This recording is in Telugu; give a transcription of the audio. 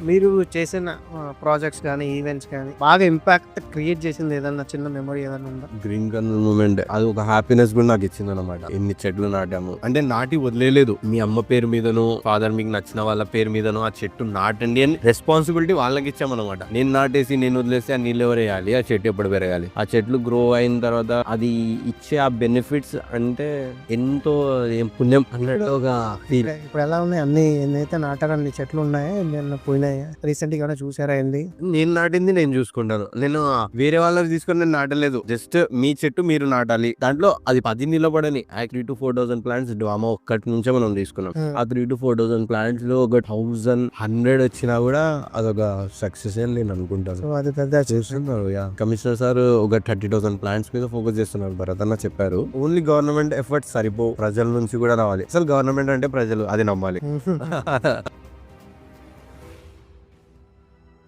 మీరు చేసిన ప్రాజెక్ట్స్ కానీ ఈవెంట్స్ కానీ బాగా ఇంపాక్ట్ క్రియేట్ చేసింది ఏదన్నా చిన్న మెమరీ ఏదైనా ఉందా? గ్రీన్ కలర్ మూమెంట్ అది ఒక హ్యాపీనెస్ కూడా నాకు ఇచ్చింది అనమాట. ఎన్ని చెట్లు నాటాము అంటే నాటి వదిలేదు. మీ అమ్మ పేరు మీదను ఫాదర్ మీకు నచ్చిన వాళ్ళ పేరు మీదను ఆ చెట్టు నాటండి అని రెస్పాన్సిబిలిటీ వాళ్ళకి ఇచ్చామన్నమాట. నేను నాటేసి నేను వదిలేసి ఆ నీళ్ళు ఎవరు వేయాలి, ఆ చెట్టు ఎప్పుడు పెరగాలి, ఆ చెట్లు గ్రో అయిన తర్వాత అది ఇచ్చే ఆ బెనిఫిట్స్ అంటే ఎంతో పుణ్యం అన్నట్టుగా ఫీల్. ఇప్పుడు ఎలా ఉన్నాయి అన్ని ఎన్నైతే నాటారన్ని చెట్లు ఉన్నాయి, నేను పోయినాయి రీసెంట్ గా చూసారా ఏంది? నేను నాటింది నేను చూసుకుంటాను. నేను వేరే వాళ్ళకి తీసుకొని నేను నాటలేదు. జస్ట్ మీ చెట్టు మీరు నాటాలి. దాంట్లో అది 10 నిలబడని 3,000 to 4,000 ప్లాంట్స్ డ్రామా ఒక్కటి నుంచే మనం తీసుకున్నాం. ఆ 3,000 to 4,000 ప్లాంట్స్ లో ఒక 1,100 వచ్చినా కూడా అదొక సక్సెస్ అని నేను అనుకుంటాను. సో అది పెద్ద చేస్తున్నారు. కమిషనర్ సార్ ఒక 30,000 ప్లాంట్స్ మీద ఫోకస్ చేస్తున్నారు. భరత్ అన్న చెప్పారు ఓన్లీ గవర్నమెంట్ ఎఫర్ట్స్ సరిపో, ప్రజల నుంచి కూడా రావాలి. అసలు గవర్నమెంట్ అంటే ప్రజలు, అది నమ్మాలి.